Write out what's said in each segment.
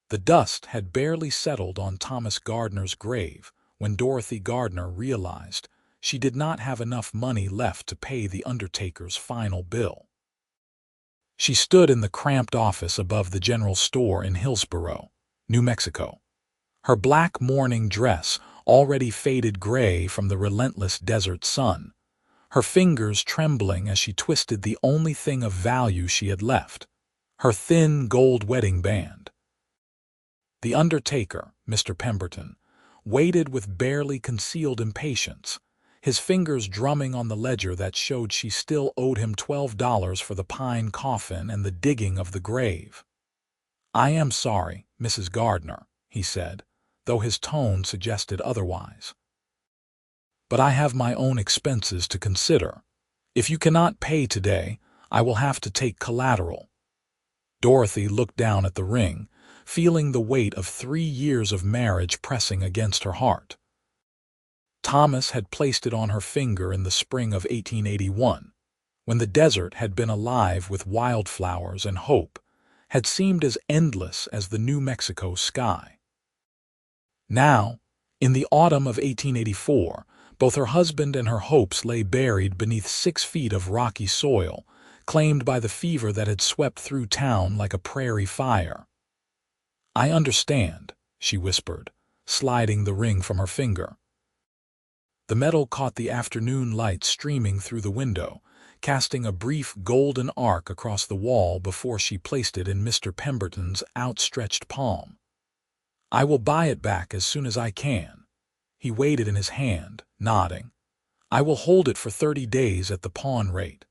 The dust had barely settled on Thomas Gardner's grave when Dorothy Gardner realized she did not have enough money left to pay the undertaker's final bill. She stood in the cramped office above the general store in Hillsboro, New Mexico. Her black mourning dress already faded gray from the relentless desert sun, her fingers trembling as she twisted the only thing of value she had left, her thin gold wedding band. The undertaker, Mr. Pemberton, waited with barely concealed impatience, his fingers drumming on the ledger that showed she still owed him $12 for the pine coffin and the digging of the grave. "I am sorry, Mrs. Gardner," he said, though his tone suggested otherwise. "But I have my own expenses to consider. If you cannot pay today, I will have to take collateral." Dorothy looked down at the ring, feeling the weight of 3 years of marriage pressing against her heart. Thomas had placed it on her finger in the spring of 1881, when the desert had been alive with wildflowers and hope, had seemed as endless as the New Mexico sky. Now, in the autumn of 1884, both her husband and her hopes lay buried beneath 6 feet of rocky soil, claimed by the fever that had swept through town like a prairie fire. "I understand," she whispered, sliding the ring from her finger. The metal caught the afternoon light streaming through the window, casting a brief golden arc across the wall before she placed it in Mr. Pemberton's outstretched palm. "I will buy it back as soon as I can." He weighed it in his hand, nodding. "I will hold it for 30 days at the pawn rate.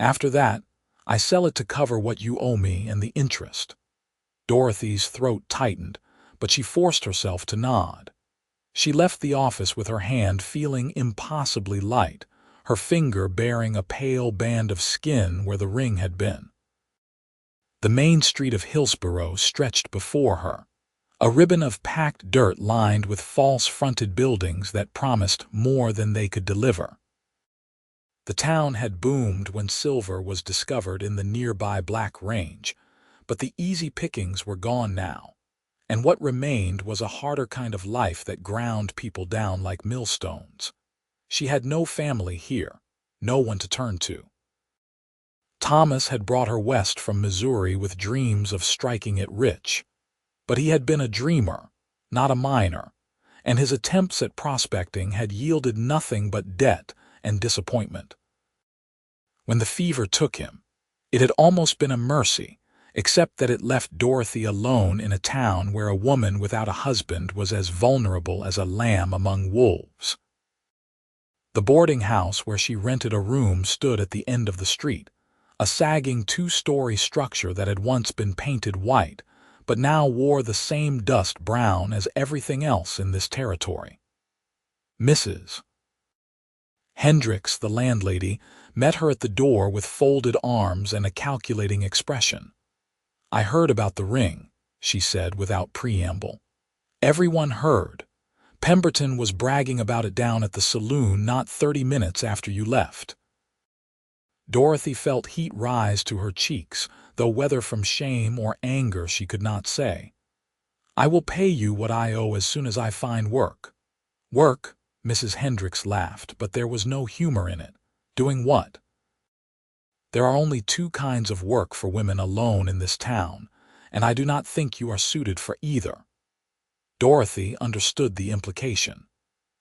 After that, I sell it to cover what you owe me and the interest." Dorothy's throat tightened, but she forced herself to nod. She left the office with her hand feeling impossibly light, her finger bearing a pale band of skin where the ring had been. The main street of Hillsboro stretched before her, a ribbon of packed dirt lined with false-fronted buildings that promised more than they could deliver. The town had boomed when silver was discovered in the nearby Black Range, but the easy pickings were gone now, and what remained was a harder kind of life that ground people down like millstones. She had no family here, no one to turn to. Thomas had brought her west from Missouri with dreams of striking it rich, but he had been a dreamer, not a miner, and his attempts at prospecting had yielded nothing but debt and disappointment. When the fever took him, it had almost been a mercy, except that it left Dorothy alone in a town where a woman without a husband was as vulnerable as a lamb among wolves. The boarding house where she rented a room stood at the end of the street, a sagging 2-story structure that had once been painted white, but now wore the same dust brown as everything else in this territory. Mrs. Hendricks, the landlady, met her at the door with folded arms and a calculating expression. "I heard about the ring," she said without preamble. "Everyone heard. Pemberton was bragging about it down at the saloon not 30 minutes after you left." Dorothy felt heat rise to her cheeks, though whether from shame or anger she could not say. "I will pay you what I owe as soon as I find work." "Work?" Mrs. Hendricks laughed, but there was no humor in it. "Doing what?" "There are only 2 kinds of work for women alone in this town, and I do not think you are suited for either." Dorothy understood the implication.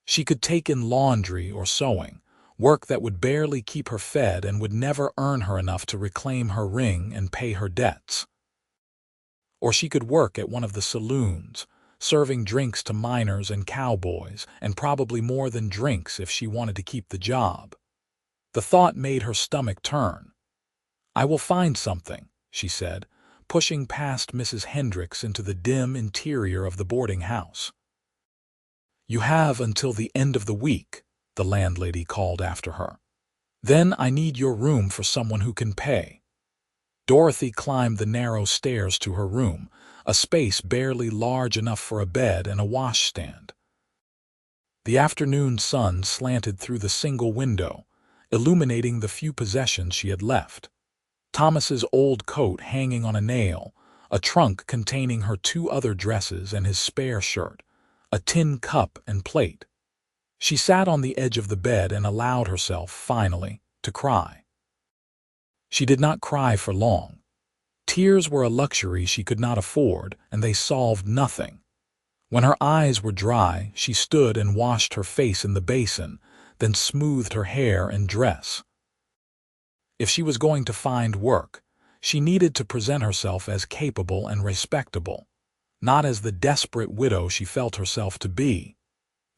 She could take in laundry or sewing, work that would barely keep her fed and would never earn her enough to reclaim her ring and pay her debts. Or she could work at one of the saloons, serving drinks to miners and cowboys, and probably more than drinks if she wanted to keep the job. The thought made her stomach turn. "I will find something," she said, pushing past Mrs. Hendricks into the dim interior of the boarding house. "You have until the end of the week," the landlady called after her. "Then I need your room for someone who can pay." Dorothy climbed the narrow stairs to her room, a space barely large enough for a bed and a washstand. The afternoon sun slanted through the single window, illuminating the few possessions she had left. Thomas's old coat hanging on a nail, a trunk containing her 2 other dresses and his spare shirt, a tin cup and plate. She sat on the edge of the bed and allowed herself, finally, to cry. She did not cry for long. Tears were a luxury she could not afford, and they solved nothing. When her eyes were dry, she stood and washed her face in the basin, then smoothed her hair and dress. If she was going to find work, she needed to present herself as capable and respectable, not as the desperate widow she felt herself to be.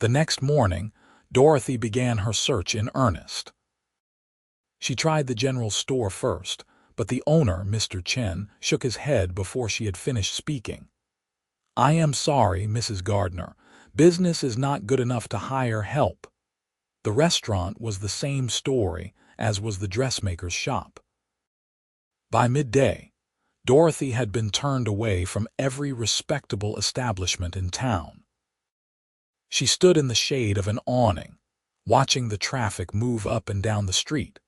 The next morning, Dorothy began her search in earnest. She tried the general store first, but the owner, Mr. Chen, shook his head before she had finished speaking. "I am sorry, Mrs. Gardner. Business is not good enough to hire help." The restaurant was the same story, as was the dressmaker's shop. By midday, Dorothy had been turned away from every respectable establishment in town. She stood in the shade of an awning, watching the traffic move up and down the street.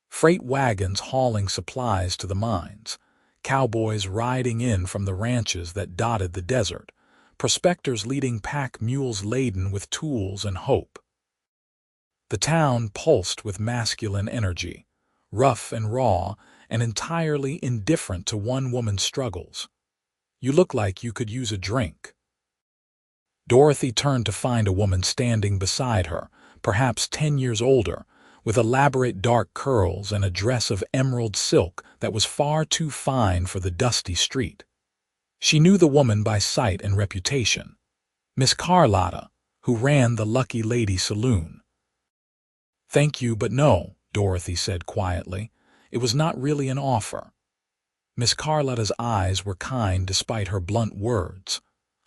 Freight wagons hauling supplies to the mines, cowboys riding in from the ranches that dotted the desert, prospectors leading pack mules laden with tools and hope. The town pulsed with masculine energy, rough and raw, and entirely indifferent to one woman's struggles. "You look like you could use a drink." Dorothy turned to find a woman standing beside her, perhaps 10 years older, with elaborate dark curls and a dress of emerald silk that was far too fine for the dusty street. She knew the woman by sight and reputation, Miss Carlotta, who ran the Lucky Lady Saloon. "Thank you, but no," Dorothy said quietly. It was not really an offer. Miss Carlotta's eyes were kind despite her blunt words.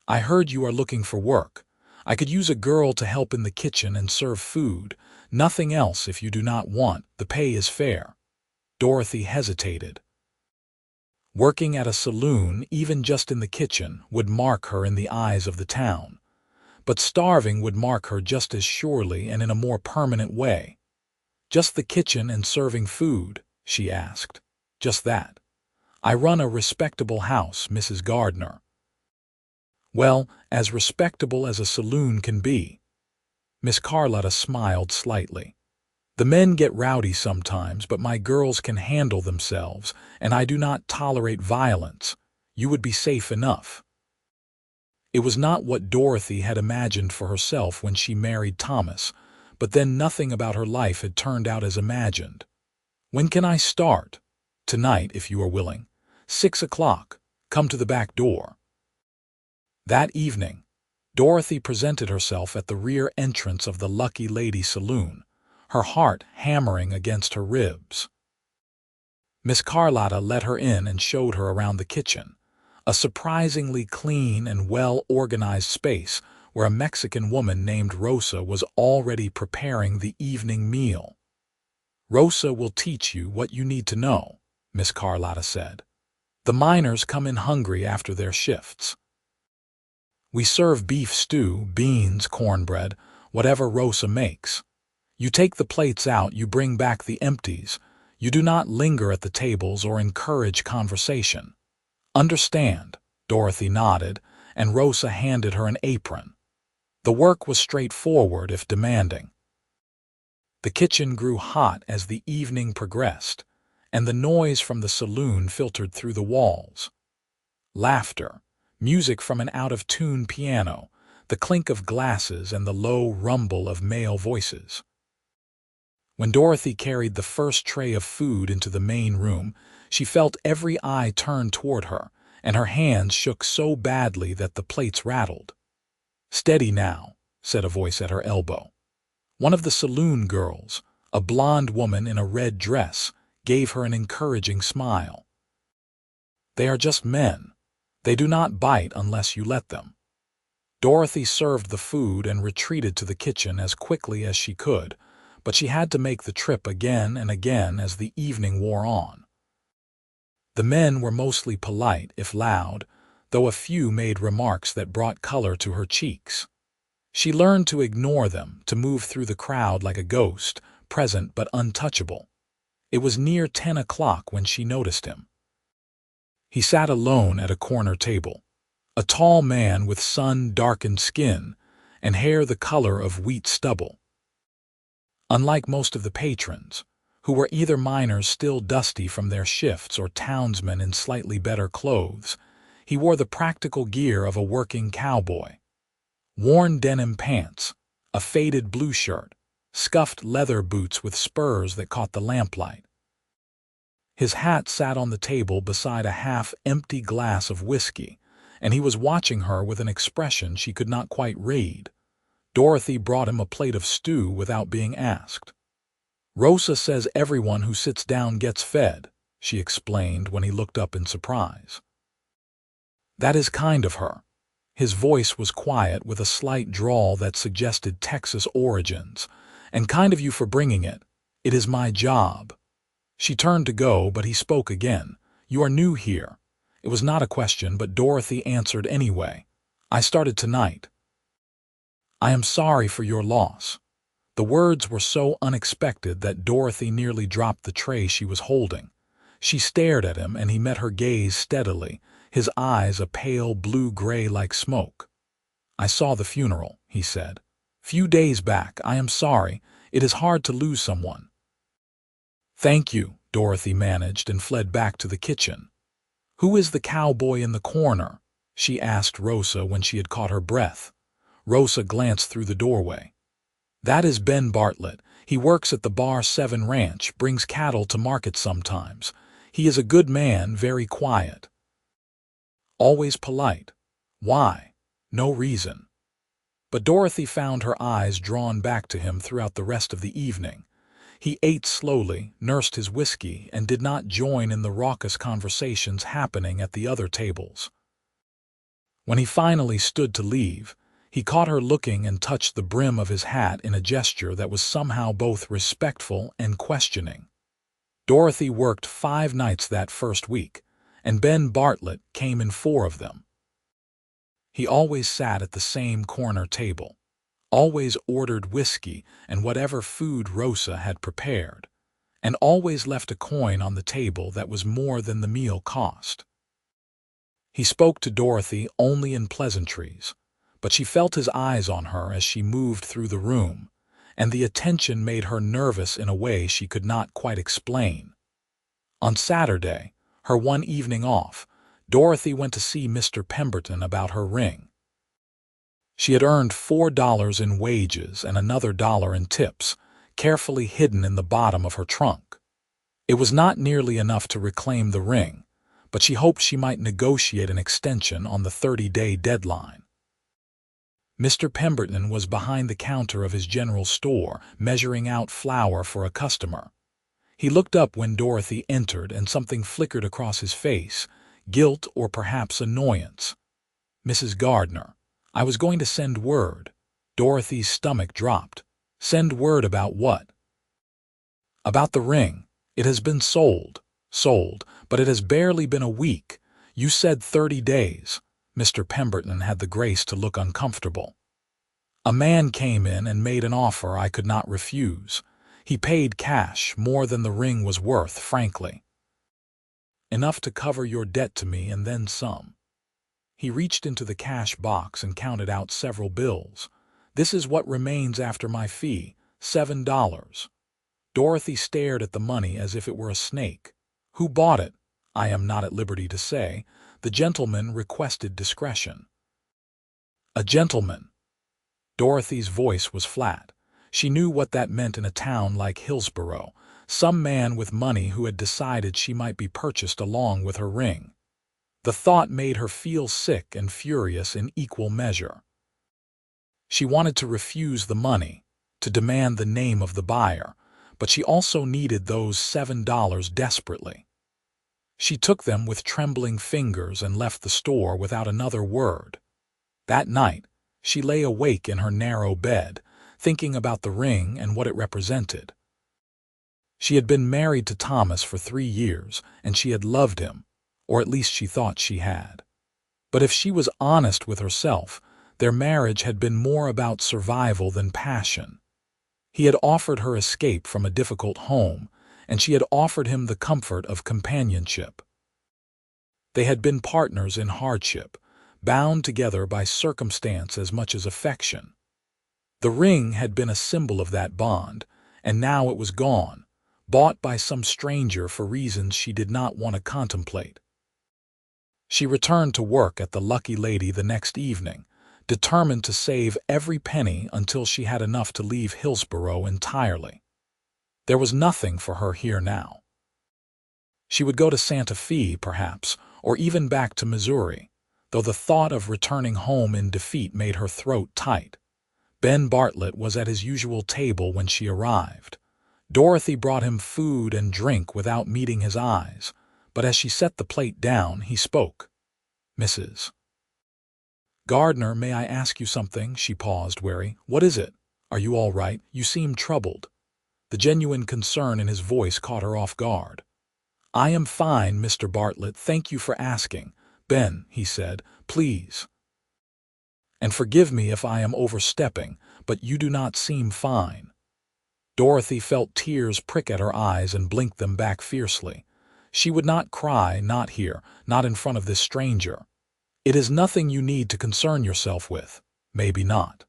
"I heard you are looking for work. I could use a girl to help in the kitchen and serve food. Nothing else if you do not want. The pay is fair." Dorothy hesitated. Working at a saloon, even just in the kitchen, would mark her in the eyes of the town. But starving would mark her just as surely and in a more permanent way. "Just the kitchen and serving food?" she asked. "Just that. I run a respectable house, Mrs. Gardner." "Well, as respectable as a saloon can be." Miss Carlotta smiled slightly. "The men get rowdy sometimes, but my girls can handle themselves, and I do not tolerate violence. You would be safe enough." It was not what Dorothy had imagined for herself when she married Thomas, but then nothing about her life had turned out as imagined. "When can I start?" "Tonight, if you are willing. 6 o'clock. Come to the back door." That evening, Dorothy presented herself at the rear entrance of the Lucky Lady Saloon, her heart hammering against her ribs. Miss Carlotta let her in and showed her around the kitchen, a surprisingly clean and well-organized space where a Mexican woman named Rosa was already preparing the evening meal. "Rosa will teach you what you need to know," Miss Carlotta said. "The miners come in hungry after their shifts. We serve beef stew, beans, cornbread, whatever Rosa makes. You take the plates out, you bring back the empties. You do not linger at the tables or encourage conversation. Understand?" Dorothy nodded, and Rosa handed her an apron. The work was straightforward if demanding. The kitchen grew hot as the evening progressed, and the noise from the saloon filtered through the walls. Laughter, music from an out-of-tune piano, the clink of glasses and the low rumble of male voices. When Dorothy carried the first tray of food into the main room, she felt every eye turn toward her, and her hands shook so badly that the plates rattled. "Steady now," said a voice at her elbow. One of the saloon girls, a blonde woman in a red dress, gave her an encouraging smile. "They are just men. They do not bite unless you let them." Dorothy served the food and retreated to the kitchen as quickly as she could, but she had to make the trip again and again as the evening wore on. The men were mostly polite, if loud, though a few made remarks that brought color to her cheeks. She learned to ignore them, to move through the crowd like a ghost, present but untouchable. It was near 10 o'clock when she noticed him. He sat alone at a corner table, a tall man with sun-darkened skin and hair the color of wheat stubble. Unlike most of the patrons, who were either miners still dusty from their shifts or townsmen in slightly better clothes, he wore the practical gear of a working cowboy. Worn denim pants, a faded blue shirt, scuffed leather boots with spurs that caught the lamplight. His hat sat on the table beside a half-empty glass of whiskey, and he was watching her with an expression she could not quite read. Dorothy brought him a plate of stew without being asked. "Rosa says everyone who sits down gets fed," she explained when he looked up in surprise. "That is kind of her." His voice was quiet with a slight drawl that suggested Texas origins. "And kind of you for bringing it. It is my job." She turned to go, but he spoke again. "You are new here." It was not a question, but Dorothy answered anyway. "I started tonight." "I am sorry for your loss." The words were so unexpected that Dorothy nearly dropped the tray she was holding. She stared at him, and he met her gaze steadily, his eyes a pale blue-gray like smoke. "I saw the funeral," he said. "Few days back. I am sorry. It is hard to lose someone." "Thank you," Dorothy managed and fled back to the kitchen. "Who is the cowboy in the corner?" she asked Rosa when she had caught her breath. Rosa glanced through the doorway. "That is Ben Bartlett. He works at the Bar 7 Ranch, brings cattle to market sometimes. He is a good man, very quiet." "Always polite. Why?" "No reason." But Dorothy found her eyes drawn back to him throughout the rest of the evening. He ate slowly, nursed his whiskey, and did not join in the raucous conversations happening at the other tables. When he finally stood to leave, he caught her looking and touched the brim of his hat in a gesture that was somehow both respectful and questioning. Dorothy worked 5 nights that first week, and Ben Bartlett came in 4 of them. He always sat at the same corner table, always ordered whiskey and whatever food Rosa had prepared, and always left a coin on the table that was more than the meal cost. He spoke to Dorothy only in pleasantries, but she felt his eyes on her as she moved through the room, and the attention made her nervous in a way she could not quite explain. On Saturday, her one evening off, Dorothy went to see Mr. Pemberton about her ring. She had earned $4 in wages and another $1 in tips, carefully hidden in the bottom of her trunk. It was not nearly enough to reclaim the ring, but she hoped she might negotiate an extension on the 30-day deadline. Mr. Pemberton was behind the counter of his general store, measuring out flour for a customer. He looked up when Dorothy entered, and something flickered across his face, guilt or perhaps annoyance. "Mrs. Gardner, I was going to send word." Dorothy's stomach dropped. "Send word about what?" "About the ring. It has been sold, but it has barely been a week. You said 30 days. Mr. Pemberton had the grace to look uncomfortable. "A man came in and made an offer I could not refuse. He paid cash, more than the ring was worth, frankly. Enough to cover your debt to me and then some." He reached into the cash box and counted out several bills. "This is what remains after my fee, $7. Dorothy stared at the money as if it were a snake. "Who bought it?" "I am not at liberty to say. The gentleman requested discretion." "A gentleman?" Dorothy's voice was flat. She knew what that meant in a town like Hillsborough, some man with money who had decided she might be purchased along with her ring. The thought made her feel sick and furious in equal measure. She wanted to refuse the money, to demand the name of the buyer, but she also needed those $7 desperately. She took them with trembling fingers and left the store without another word. That night, she lay awake in her narrow bed, thinking about the ring and what it represented. She had been married to Thomas for 3 years, and she had loved him, or at least she thought she had. But if she was honest with herself, their marriage had been more about survival than passion. He had offered her escape from a difficult home, and she had offered him the comfort of companionship. They had been partners in hardship, bound together by circumstance as much as affection. The ring had been a symbol of that bond, and now it was gone, bought by some stranger for reasons she did not want to contemplate. She returned to work at the Lucky Lady the next evening, determined to save every penny until she had enough to leave Hillsborough entirely. There was nothing for her here now. She would go to Santa Fe, perhaps, or even back to Missouri, though the thought of returning home in defeat made her throat tight. Ben Bartlett was at his usual table when she arrived. Dorothy brought him food and drink without meeting his eyes, but as she set the plate down, he spoke. "Mrs. Gardner, may I ask you something?" She paused, wary. "What is it? Are you all right? You seem troubled." The genuine concern in his voice caught her off guard. "I am fine, Mr. Bartlett, thank you for asking." "Ben," he said, "please. And forgive me if I am overstepping, but you do not seem fine." Dorothy felt tears prick at her eyes and blinked them back fiercely. She would not cry, not here, not in front of this stranger. "It is nothing you need to concern yourself with." "Maybe not."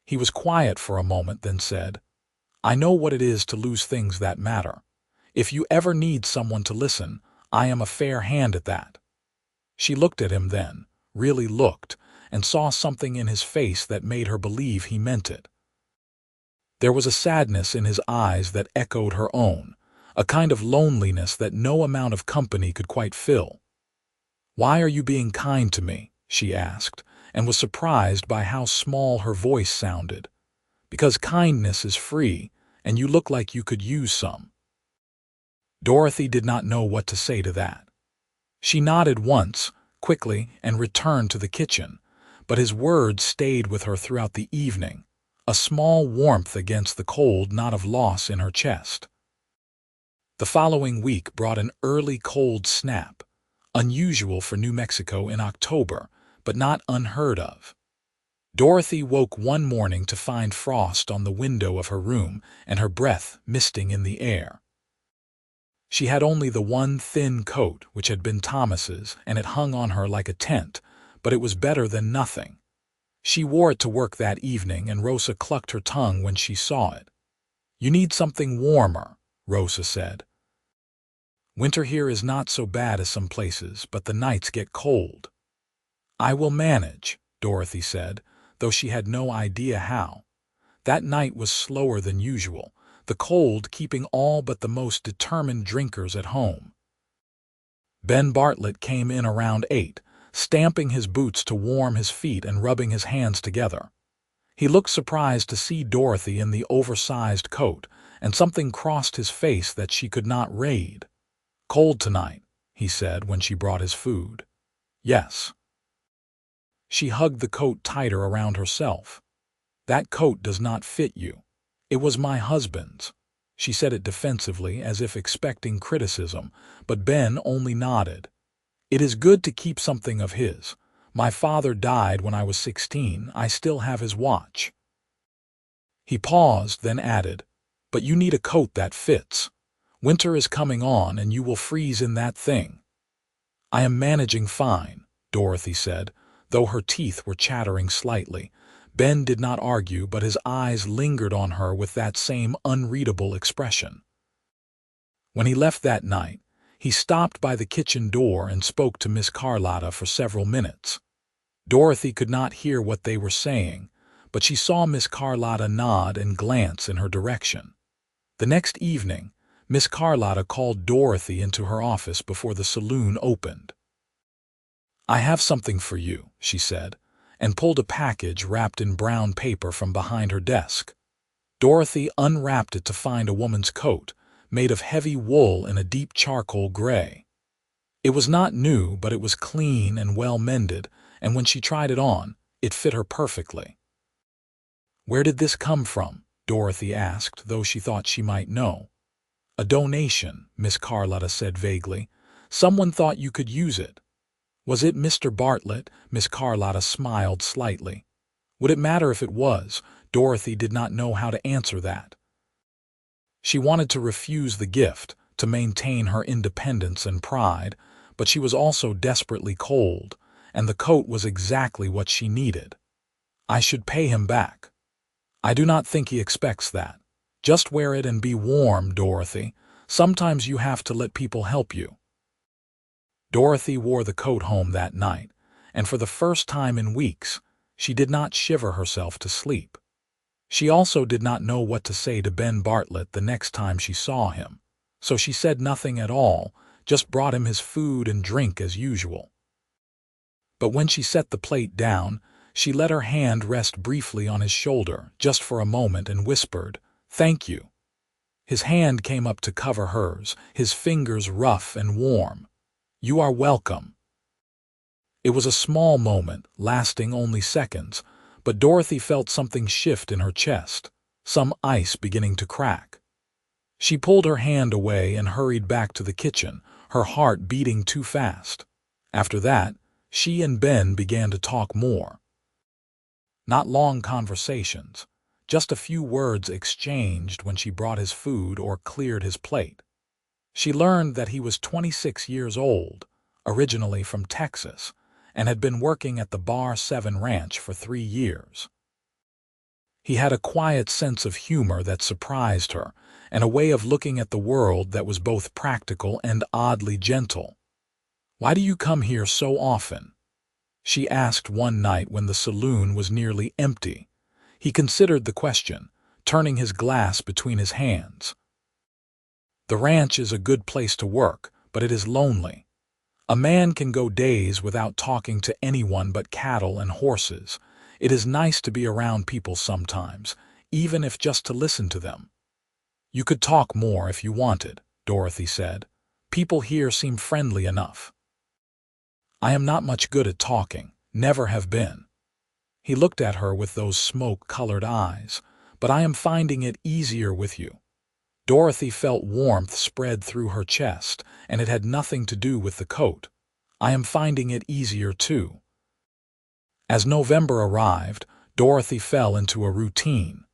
He was quiet for a moment, then said, "I know what it is to lose things that matter. If you ever need someone to listen, I am a fair hand at that." She looked at him then, really looked, and saw something in his face that made her believe he meant it. There was a sadness in his eyes that echoed her own, a kind of loneliness that no amount of company could quite fill. "Why are you being kind to me?" she asked, and was surprised by how small her voice sounded. "Because kindness is free, and you look like you could use some." Dorothy did not know what to say to that. She nodded once, quickly, and returned to the kitchen, but his words stayed with her throughout the evening, a small warmth against the cold not of loss in her chest. The following week brought an early cold snap, unusual for New Mexico in October, but not unheard of. Dorothy woke one morning to find frost on the window of her room and her breath misting in the air. She had only the one thin coat, which had been Thomas's, and it hung on her like a tent, but it was better than nothing. She wore it to work that evening, and Rosa clucked her tongue when she saw it. "You need something warmer," Rosa said. "Winter here is not so bad as some places, but the nights get cold." "I will manage," Dorothy said, though she had no idea how. That night was slower than usual, the cold keeping all but the most determined drinkers at home. Ben Bartlett came in around 8, stamping his boots to warm his feet and rubbing his hands together. He looked surprised to see Dorothy in the oversized coat, and something crossed his face that she could not read. "Cold tonight," he said when she brought his food. "Yes." She hugged the coat tighter around herself. "That coat does not fit you. It was my husband's." She said it defensively, as if expecting criticism, but Ben only nodded. "It is good to keep something of his. My father died when I was 16. I still have his watch." He paused, then added, "But you need a coat that fits. Winter is coming on, and you will freeze in that thing." "I am managing fine," Dorothy said, though her teeth were chattering slightly. Ben did not argue, but his eyes lingered on her with that same unreadable expression. When he left that night, he stopped by the kitchen door and spoke to Miss Carlotta for several minutes. Dorothy could not hear what they were saying, but she saw Miss Carlotta nod and glance in her direction. The next evening, Miss Carlotta called Dorothy into her office before the saloon opened. "I have something for you," she said, and pulled a package wrapped in brown paper from behind her desk. Dorothy unwrapped it to find a woman's coat, made of heavy wool in a deep charcoal gray. It was not new, but it was clean and well mended, and when she tried it on, it fit her perfectly. "Where did this come from?" Dorothy asked, though she thought she might know. "A donation," Miss Carlotta said vaguely. "Someone thought you could use it." "Was it Mr. Bartlett?" Miss Carlotta smiled slightly. Would it matter if it was? Dorothy did not know how to answer that. She wanted to refuse the gift, to maintain her independence and pride, but she was also desperately cold, and the coat was exactly what she needed. I should pay him back. I do not think he expects that. Just wear it and be warm, Dorothy. Sometimes you have to let people help you. Dorothy wore the coat home that night, and for the first time in weeks, she did not shiver herself to sleep. She also did not know what to say to Ben Bartlett the next time she saw him, so she said nothing at all, just brought him his food and drink as usual. But when she set the plate down, she let her hand rest briefly on his shoulder, just for a moment, and whispered, "Thank you." His hand came up to cover hers, his fingers rough and warm. "You are welcome." It was a small moment, lasting only seconds, but Dorothy felt something shift in her chest, some ice beginning to crack. She pulled her hand away and hurried back to the kitchen, her heart beating too fast. After that, she and Ben began to talk more. Not long conversations, just a few words exchanged when she brought his food or cleared his plate. She learned that he was 26 years old, originally from Texas, and had been working at the Bar 7 Ranch for 3 years. He had a quiet sense of humor that surprised her, and a way of looking at the world that was both practical and oddly gentle. "Why do you come here so often?" she asked one night when the saloon was nearly empty. He considered the question, turning his glass between his hands. "The ranch is a good place to work, but it is lonely. A man can go days without talking to anyone but cattle and horses. It is nice to be around people sometimes, even if just to listen to them." "You could talk more if you wanted," Dorothy said. "People here seem friendly enough." "I am not much good at talking, never have been." He looked at her with those smoke-colored eyes. "But I am finding it easier with you." Dorothy felt warmth spread through her chest, and it had nothing to do with the coat. "I am finding it easier too." As November arrived, Dorothy fell into a routine.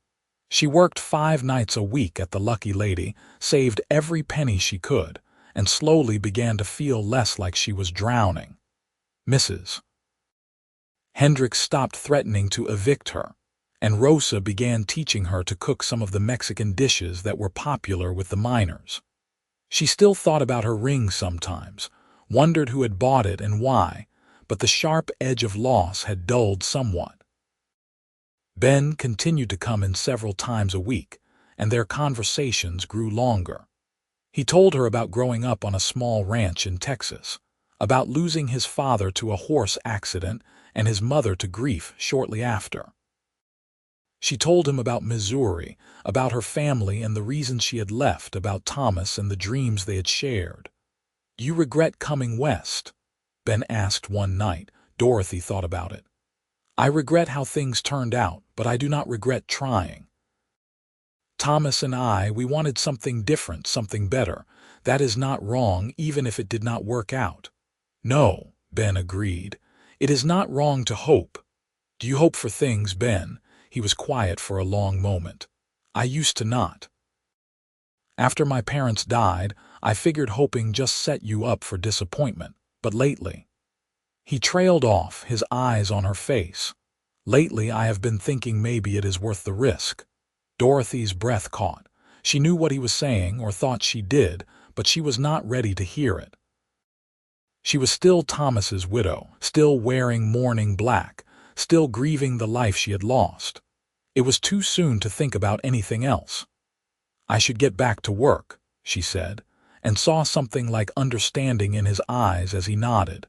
She worked 5 nights a week at the Lucky Lady, saved every penny she could, and slowly began to feel less like she was drowning. Mrs. Hendricks stopped threatening to evict her, and Rosa began teaching her to cook some of the Mexican dishes that were popular with the miners. She still thought about her ring sometimes, wondered who had bought it and why, but the sharp edge of loss had dulled somewhat. Ben continued to come in several times a week, and their conversations grew longer. He told her about growing up on a small ranch in Texas, about losing his father to a horse accident and his mother to grief shortly after. She told him about Missouri, about her family and the reasons she had left, about Thomas and the dreams they had shared. "Do you regret coming west?" Ben asked one night. Dorothy thought about it. "I regret how things turned out, but I do not regret trying. Thomas and we wanted something different, something better. That is not wrong, even if it did not work out." "No," Ben agreed. "It is not wrong to hope." "Do you hope for things, Ben?" He was quiet for a long moment. "I used to not. After my parents died, I figured hoping just set you up for disappointment, but lately—" He trailed off, his eyes on her face. "Lately I have been thinking maybe it is worth the risk." Dorothy's breath caught. She knew what he was saying, or thought she did, but she was not ready to hear it. She was still Thomas's widow, still wearing mourning black, still grieving the life she had lost. It was too soon to think about anything else. "I should get back to work," she said, and saw something like understanding in his eyes as he nodded.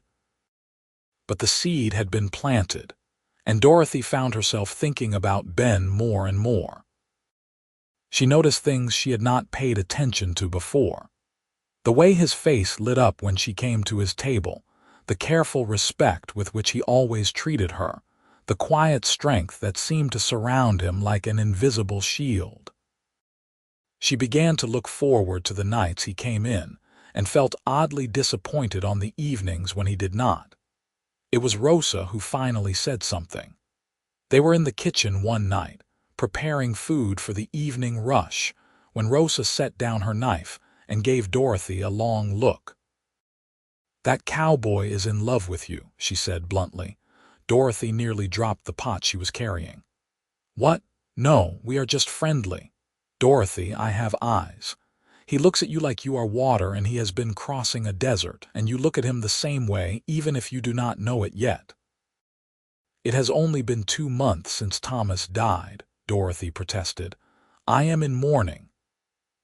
But the seed had been planted, and Dorothy found herself thinking about Ben more and more. She noticed things she had not paid attention to before. The way his face lit up when she came to his table, the careful respect with which he always treated her, the quiet strength that seemed to surround him like an invisible shield. She began to look forward to the nights he came in, and felt oddly disappointed on the evenings when he did not. It was Rosa who finally said something. They were in the kitchen one night, preparing food for the evening rush, when Rosa set down her knife and gave Dorothy a long look. "That cowboy is in love with you," she said bluntly. Dorothy nearly dropped the pot she was carrying. "What? No, we are just friendly." "Dorothy, I have eyes. He looks at you like you are water and he has been crossing a desert, and you look at him the same way even if you do not know it yet." "It has only been 2 months since Thomas died," Dorothy protested. "I am in mourning."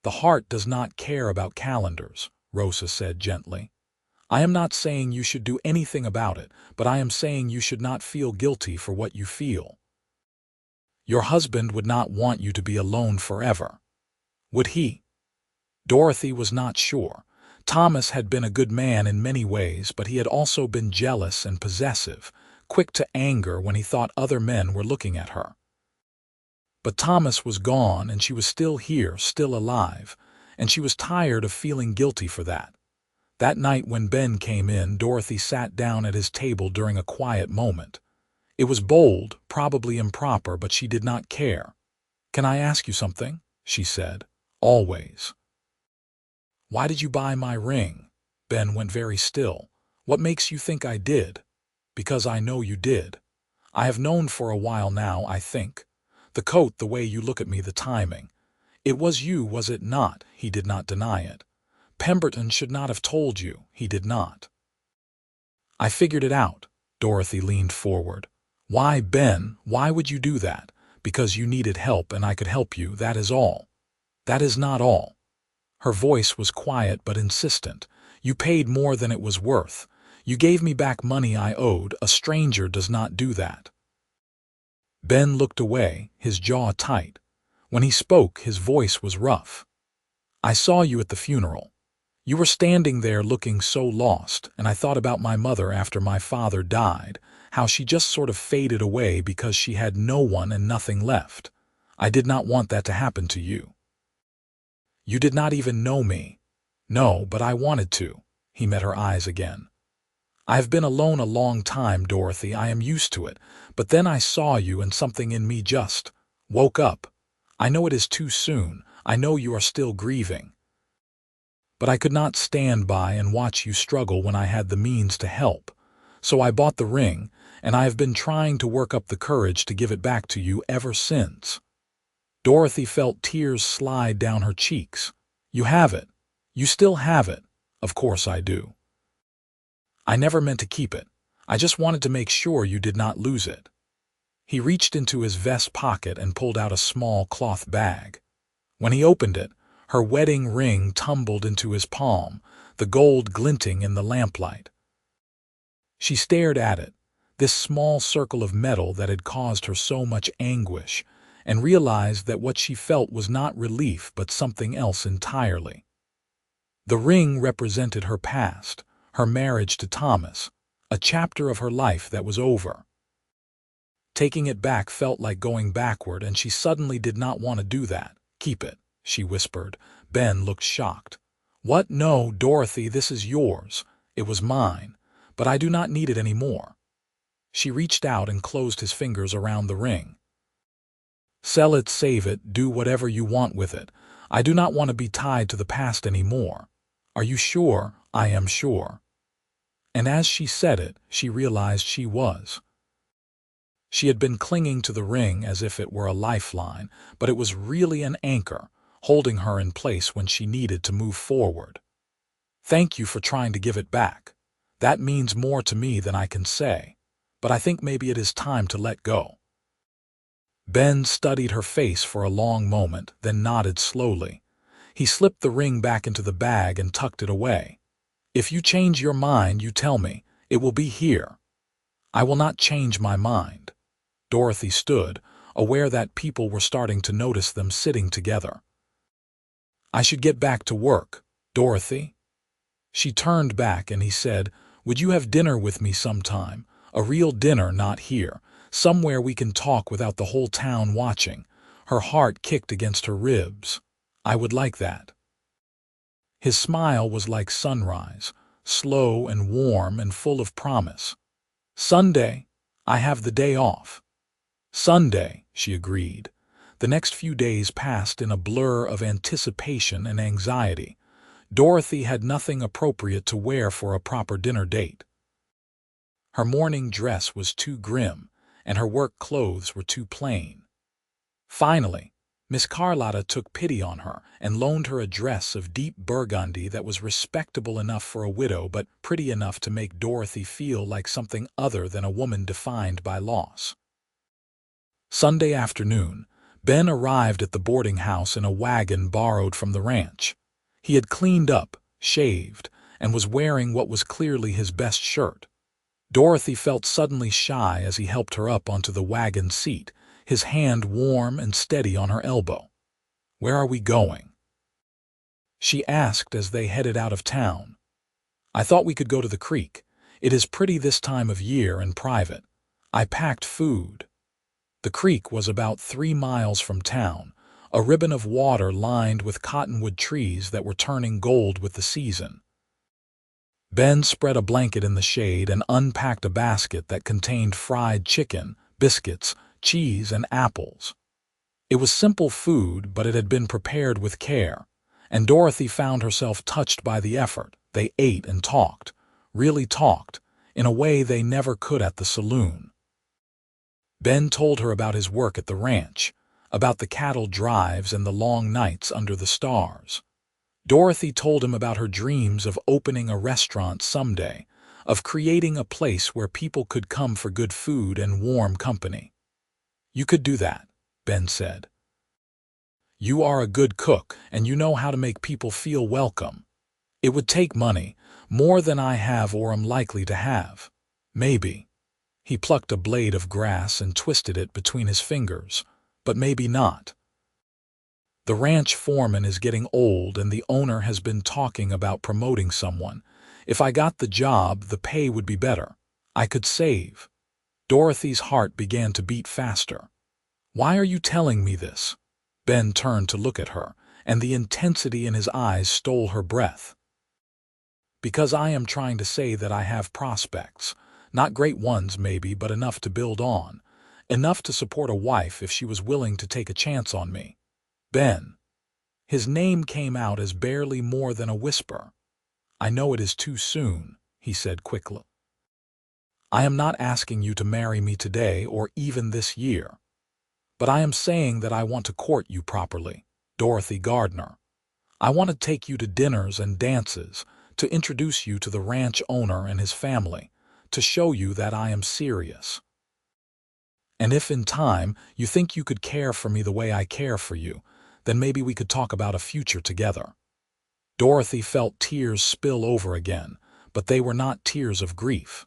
"The heart does not care about calendars," Rosa said gently. "I am not saying you should do anything about it, but I am saying you should not feel guilty for what you feel. Your husband would not want you to be alone forever. Would he?" Dorothy was not sure. Thomas had been a good man in many ways, but he had also been jealous and possessive, quick to anger when he thought other men were looking at her. But Thomas was gone, and she was still here, still alive, and she was tired of feeling guilty for that. That night when Ben came in, Dorothy sat down at his table during a quiet moment. It was bold, probably improper, but she did not care. "Can I ask you something?" she said. "Always." "Why did you buy my ring?" Ben went very still. "What makes you think I did?" "Because I know you did. I have known for a while now, I think. The coat, the way you look at me, the timing. It was you, was it not?" He did not deny it. "Pemberton should not have told you. He did not." "I figured it out." Dorothy leaned forward. "Why, Ben, why would you do that? Because you needed help and I could help you, that is all." "That is not all." Her voice was quiet but insistent. "You paid more than it was worth. You gave me back money I owed. A stranger does not do that." Ben looked away, his jaw tight. When he spoke, his voice was rough. "I saw you at the funeral. You were standing there looking so lost, and I thought about my mother after my father died, how she just sort of faded away because she had no one and nothing left. I did not want that to happen to you. You did not even know me." "No, but I wanted to." He met her eyes again. "I have been alone a long time, Dorothy. I am used to it. But then I saw you and something in me just woke up. I know it is too soon. I know you are still grieving. But I could not stand by and watch you struggle when I had the means to help. So I bought the ring, and I have been trying to work up the courage to give it back to you ever since." Dorothy felt tears slide down her cheeks. "You have it. You still have it." "Of course I do. I never meant to keep it. I just wanted to make sure you did not lose it." He reached into his vest pocket and pulled out a small cloth bag. When he opened it, her wedding ring tumbled into his palm, the gold glinting in the lamplight. She stared at it, this small circle of metal that had caused her so much anguish, and realized that what she felt was not relief but something else entirely. The ring represented her past, her marriage to Thomas, a chapter of her life that was over. Taking it back felt like going backward, and she suddenly did not want to do that. "Keep it," she whispered. Ben looked shocked. "What? No, Dorothy, this is yours. It was mine, but I do not need it any more." She reached out and closed his fingers around the ring. "Sell it, save it, do whatever you want with it. I do not want to be tied to the past anymore." "Are you sure?" "I am sure." And as she said it, she realized she was. She had been clinging to the ring as if it were a lifeline, but it was really an anchor, holding her in place when she needed to move forward. "Thank you for trying to give it back. That means more to me than I can say. But I think maybe it is time to let go." Ben studied her face for a long moment, then nodded slowly. He slipped the ring back into the bag and tucked it away. "If you change your mind, you tell me. It will be here." "I will not change my mind." Dorothy stood, aware that people were starting to notice them sitting together. "I should get back to work. Dorothy?" She turned back and he said, "Would you have dinner with me sometime? A real dinner, not here. Somewhere we can talk without the whole town watching." Her heart kicked against her ribs. "I would like that." His smile was like sunrise, slow and warm and full of promise. "Sunday. I have the day off." "Sunday," she agreed. The next few days passed in a blur of anticipation and anxiety. Dorothy had nothing appropriate to wear for a proper dinner date. Her morning dress was too grim, and her work clothes were too plain. Finally, Miss Carlotta took pity on her and loaned her a dress of deep burgundy that was respectable enough for a widow but pretty enough to make Dorothy feel like something other than a woman defined by loss. Sunday afternoon, Ben arrived at the boarding house in a wagon borrowed from the ranch. He had cleaned up, shaved, and was wearing what was clearly his best shirt. Dorothy felt suddenly shy as he helped her up onto the wagon seat, his hand warm and steady on her elbow. "Where are we going?" she asked as they headed out of town. "I thought we could go to the creek. It is pretty this time of year and private. I packed food." The creek was about 3 miles from town, a ribbon of water lined with cottonwood trees that were turning gold with the season. Ben spread a blanket in the shade and unpacked a basket that contained fried chicken, biscuits, cheese, and apples. It was simple food, but it had been prepared with care, and Dorothy found herself touched by the effort. They ate and talked, really talked, in a way they never could at the saloon. Ben told her about his work at the ranch, about the cattle drives and the long nights under the stars. Dorothy told him about her dreams of opening a restaurant someday, of creating a place where people could come for good food and warm company. "You could do that," Ben said. "You are a good cook, and you know how to make people feel welcome. It would take money, more than I have or am likely to have. Maybe." He plucked a blade of grass and twisted it between his fingers, "but maybe not. The ranch foreman is getting old and the owner has been talking about promoting someone. If I got the job, the pay would be better. I could save." Dorothy's heart began to beat faster. "Why are you telling me this?" Ben turned to look at her, and the intensity in his eyes stole her breath. "Because I am trying to say that I have prospects. Not great ones, maybe, but enough to build on. Enough to support a wife if she was willing to take a chance on me. Ben." His name came out as barely more than a whisper. "I know it is too soon," he said quickly. "I am not asking you to marry me today or even this year. But I am saying that I want to court you properly, Dorothy Gardner. I want to take you to dinners and dances, to introduce you to the ranch owner and his family, to show you that I am serious. And if in time you think you could care for me the way I care for you, then maybe we could talk about a future together." Dorothy felt tears spill over again, but they were not tears of grief.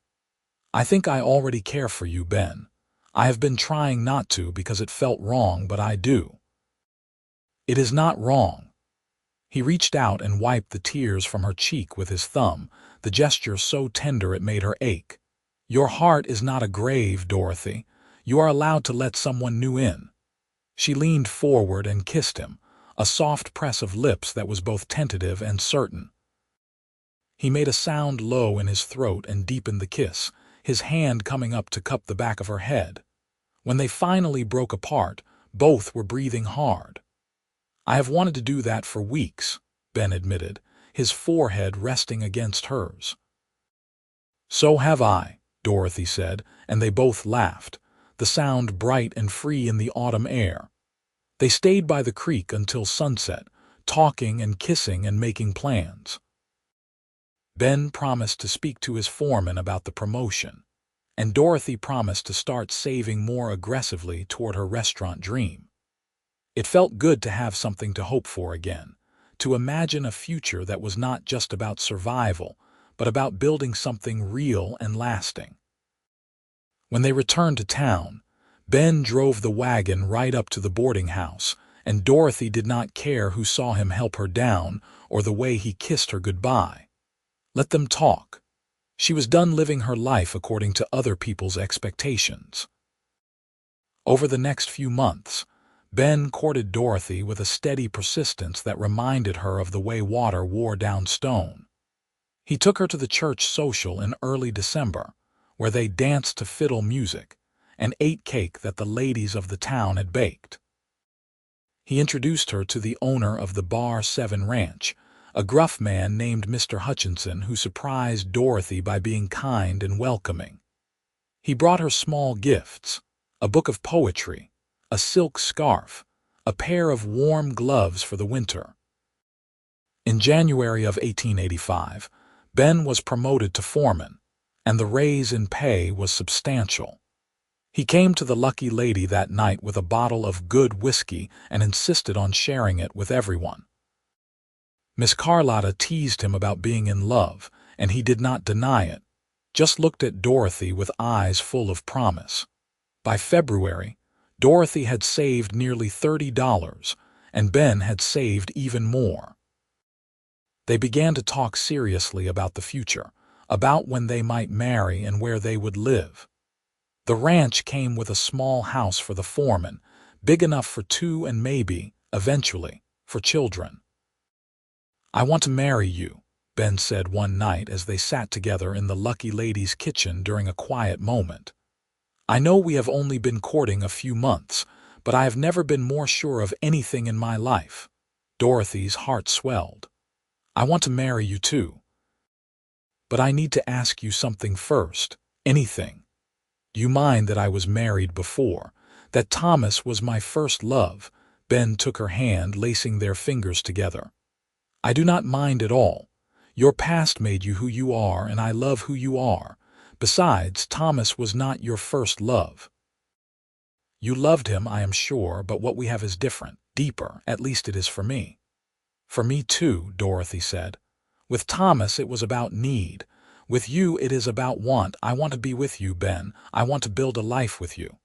"I think I already care for you, Ben. I have been trying not to because it felt wrong, but I do." "It is not wrong." He reached out and wiped the tears from her cheek with his thumb, the gesture so tender it made her ache. "Your heart is not a grave, Dorothy. You are allowed to let someone new in." She leaned forward and kissed him, a soft press of lips that was both tentative and certain. He made a sound low in his throat and deepened the kiss, his hand coming up to cup the back of her head. When they finally broke apart, both were breathing hard. "I have wanted to do that for weeks," Ben admitted, his forehead resting against hers. "So have I," Dorothy said, and they both laughed, the sound bright and free in the autumn air. They stayed by the creek until sunset, talking and kissing and making plans. Ben promised to speak to his foreman about the promotion, and Dorothy promised to start saving more aggressively toward her restaurant dream. It felt good to have something to hope for again, to imagine a future that was not just about survival, but about building something real and lasting. When they returned to town, Ben drove the wagon right up to the boarding house, and Dorothy did not care who saw him help her down or the way he kissed her goodbye. Let them talk. She was done living her life according to other people's expectations. Over the next few months, Ben courted Dorothy with a steady persistence that reminded her of the way water wore down stone. He took her to the church social in early December, where they danced to fiddle music and ate cake that the ladies of the town had baked. He introduced her to the owner of the Bar 7 Ranch, a gruff man named Mr. Hutchinson who surprised Dorothy by being kind and welcoming. He brought her small gifts, a book of poetry, a silk scarf, a pair of warm gloves for the winter. In January of 1885, Ben was promoted to foreman, and the raise in pay was substantial. He came to the lucky lady that night with a bottle of good whiskey and insisted on sharing it with everyone. Miss Carlotta teased him about being in love, and he did not deny it, just looked at Dorothy with eyes full of promise. By February, Dorothy had saved nearly $30, and Ben had saved even more. They began to talk seriously about the future, about when they might marry and where they would live. The ranch came with a small house for the foreman, big enough for 2 and maybe, eventually, for children. "I want to marry you," Ben said one night as they sat together in the lucky lady's kitchen during a quiet moment. "I know we have only been courting a few months, but I have never been more sure of anything in my life." Dorothy's heart swelled. "I want to marry you too. But I need to ask you something first. Anything. Do you mind that I was married before? That Thomas was my first love?" Ben took her hand, lacing their fingers together. "I do not mind at all. Your past made you who you are, and I love who you are. Besides, Thomas was not your first love. You loved him, I am sure, but what we have is different, deeper, at least it is for me." "For me too," Dorothy said. "With Thomas it was about need. With you it is about want. I want to be with you, Ben. I want to build a life with you.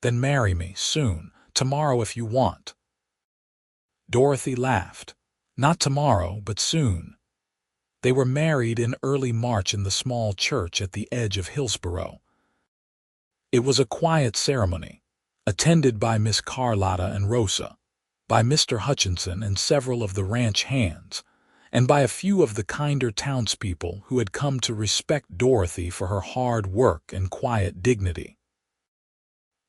Then marry me, soon, tomorrow if you want." Dorothy laughed. Not tomorrow, but soon. They were married in early March in the small church at the edge of Hillsborough. It was a quiet ceremony, attended by Miss Carlotta and Rosa, by Mr. Hutchinson and several of the ranch hands, and by a few of the kinder townspeople who had come to respect Dorothy for her hard work and quiet dignity.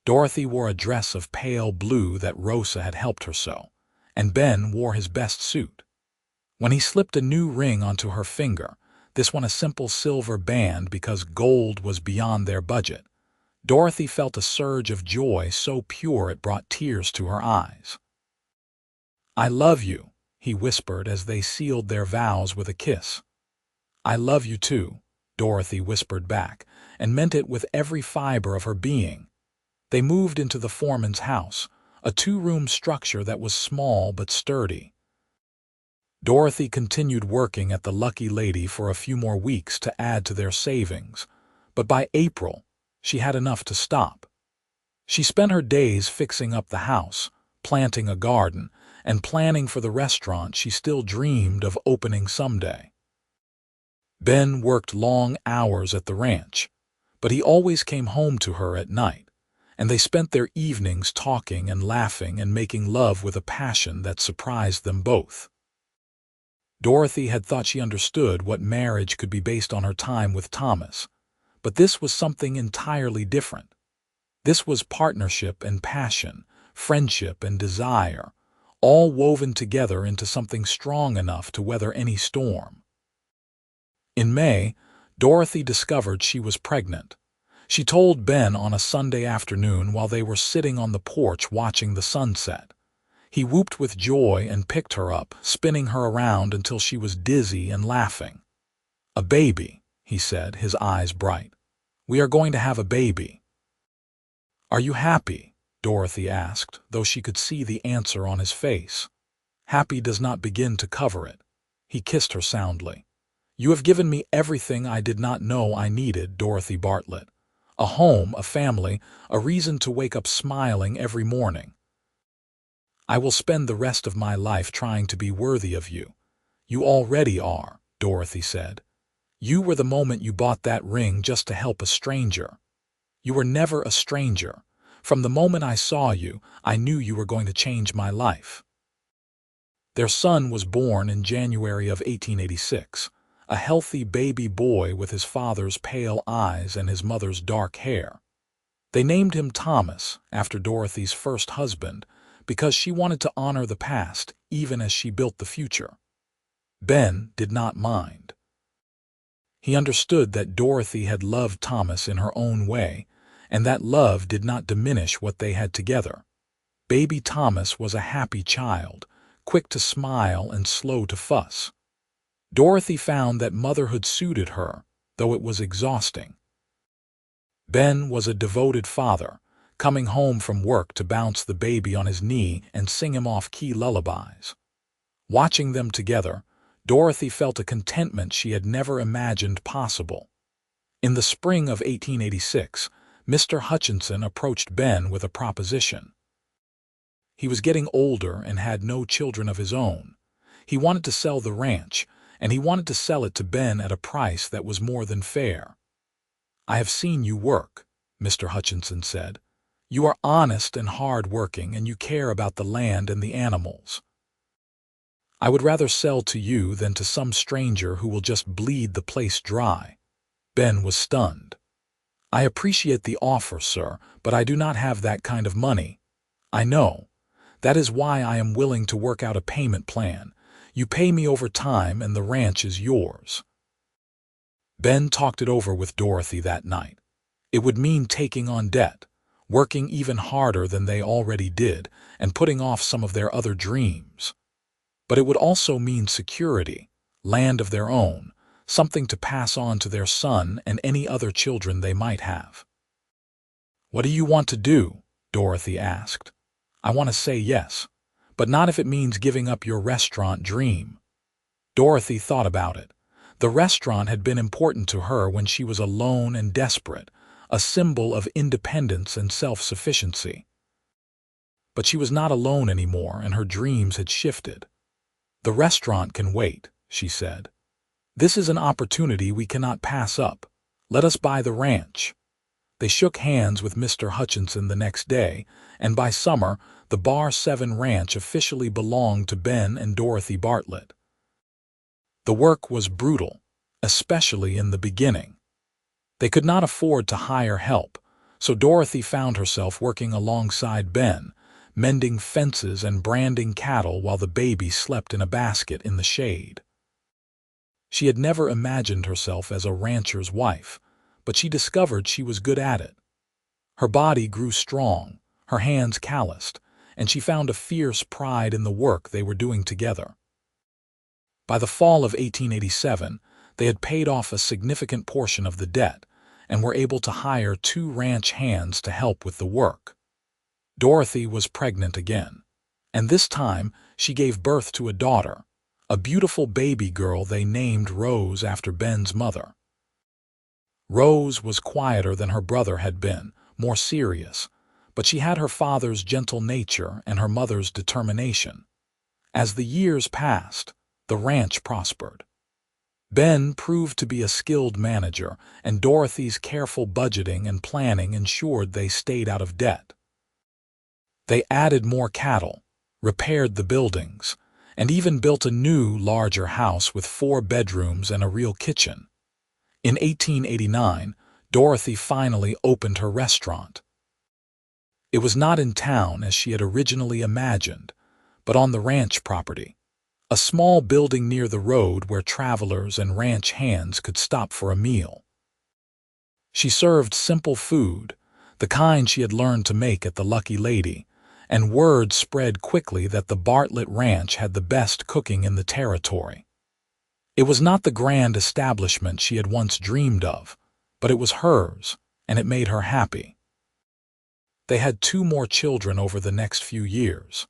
Dorothy wore a dress of pale blue that Rosa had helped her sew, and Ben wore his best suit. When he slipped a new ring onto her finger, this one a simple silver band because gold was beyond their budget, Dorothy felt a surge of joy so pure it brought tears to her eyes. "I love you," he whispered as they sealed their vows with a kiss. "I love you too," Dorothy whispered back, and meant it with every fiber of her being. They moved into the foreman's house, a 2-room structure that was small but sturdy. Dorothy continued working at the Lucky Lady for a few more weeks to add to their savings, but by April, she had enough to stop. She spent her days fixing up the house, planting a garden, and planning for the restaurant she still dreamed of opening someday. Ben worked long hours at the ranch, but he always came home to her at night, and they spent their evenings talking and laughing and making love with a passion that surprised them both. Dorothy had thought she understood what marriage could be based on her time with Thomas, but this was something entirely different. This was partnership and passion, friendship and desire, all woven together into something strong enough to weather any storm. In May, Dorothy discovered she was pregnant. She told Ben on a Sunday afternoon while they were sitting on the porch watching the sunset. He whooped with joy and picked her up, spinning her around until she was dizzy and laughing. "A baby," he said, his eyes bright. "We are going to have a baby." "Are you happy?" Dorothy asked, though she could see the answer on his face. "Happy does not begin to cover it." He kissed her soundly. "You have given me everything I did not know I needed, Dorothy Bartlett. A home, a family, a reason to wake up smiling every morning. I will spend the rest of my life trying to be worthy of you." "You already are," Dorothy said. "You were the moment you bought that ring just to help a stranger. You were never a stranger. From the moment I saw you, I knew you were going to change my life." Their son was born in January of 1886, a healthy baby boy with his father's pale eyes and his mother's dark hair. They named him Thomas, after Dorothy's first husband, because she wanted to honor the past even as she built the future. Ben did not mind. He understood that Dorothy had loved Thomas in her own way, and that love did not diminish what they had together. Baby Thomas was a happy child, quick to smile and slow to fuss. Dorothy found that motherhood suited her, though it was exhausting. Ben was a devoted father, coming home from work to bounce the baby on his knee and sing him off-key lullabies. Watching them together, Dorothy felt a contentment she had never imagined possible. In the spring of 1886, Mr. Hutchinson approached Ben with a proposition. He was getting older and had no children of his own. He wanted to sell the ranch, and he wanted to sell it to Ben at a price that was more than fair. "I have seen you work," Mr. Hutchinson said. "You are honest and hard-working, and you care about the land and the animals. I would rather sell to you than to some stranger who will just bleed the place dry." Ben was stunned. "I appreciate the offer, sir, but I do not have that kind of money." "I know. That is why I am willing to work out a payment plan. You pay me over time and the ranch is yours." Ben talked it over with Dorothy that night. It would mean taking on debt, working even harder than they already did, and putting off some of their other dreams. But it would also mean security, land of their own, something to pass on to their son and any other children they might have. "What do you want to do?" Dorothy asked. "I want to say yes, but not if it means giving up your restaurant dream." Dorothy thought about it. The restaurant had been important to her when she was alone and desperate, a symbol of independence and self-sufficiency. But she was not alone anymore, and her dreams had shifted. "The restaurant can wait," she said. "This is an opportunity we cannot pass up. Let us buy the ranch." They shook hands with Mr. Hutchinson the next day, and by summer, the Bar 7 Ranch officially belonged to Ben and Dorothy Bartlett. The work was brutal, especially in the beginning. They could not afford to hire help, so Dorothy found herself working alongside Ben, mending fences and branding cattle while the baby slept in a basket in the shade. She had never imagined herself as a rancher's wife, but she discovered she was good at it. Her body grew strong, her hands calloused, and she found a fierce pride in the work they were doing together. By the fall of 1887, they had paid off a significant portion of the debt and were able to hire 2 ranch hands to help with the work. Dorothy was pregnant again, and this time she gave birth to a daughter, a beautiful baby girl they named Rose after Ben's mother. Rose was quieter than her brother had been, more serious, but she had her father's gentle nature and her mother's determination. As the years passed, the ranch prospered. Ben proved to be a skilled manager, and Dorothy's careful budgeting and planning ensured they stayed out of debt. They added more cattle, repaired the buildings, and even built a new, larger house with 4 bedrooms and a real kitchen. In 1889, Dorothy finally opened her restaurant. It was not in town as she had originally imagined, but on the ranch property, a small building near the road where travelers and ranch hands could stop for a meal. She served simple food, the kind she had learned to make at the Lucky Lady, and word spread quickly that the Bartlett Ranch had the best cooking in the territory. It was not the grand establishment she had once dreamed of, but it was hers, and it made her happy. They had 2 more children over the next few years.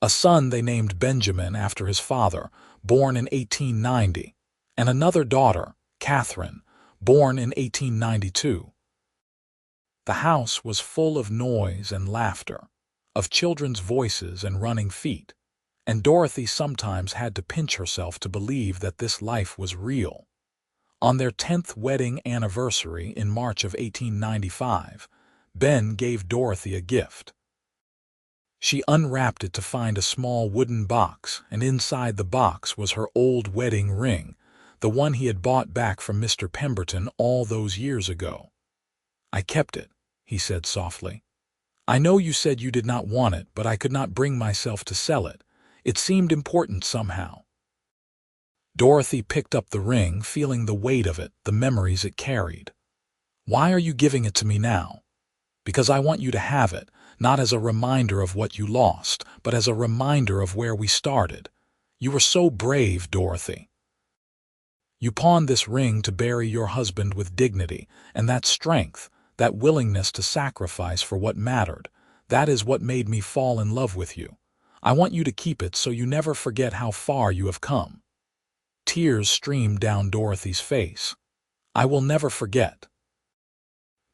A son they named Benjamin after his father, born in 1890, and another daughter, Catherine, born in 1892. The house was full of noise and laughter, of children's voices and running feet, and Dorothy sometimes had to pinch herself to believe that this life was real. On their 10th wedding anniversary in March of 1895, Ben gave Dorothy a gift. She unwrapped it to find a small wooden box, and inside the box was her old wedding ring, the one he had bought back from Mr. Pemberton all those years ago. "I kept it," he said softly. "I know you said you did not want it, but I could not bring myself to sell it. It seemed important somehow." Dorothy picked up the ring, feeling the weight of it, the memories it carried. "Why are you giving it to me now?" "Because I want you to have it, not as a reminder of what you lost, but as a reminder of where we started. You were so brave, Dorothy. You pawned this ring to bury your husband with dignity, and that strength, that willingness to sacrifice for what mattered, that is what made me fall in love with you. I want you to keep it so you never forget how far you have come." Tears streamed down Dorothy's face. "I will never forget.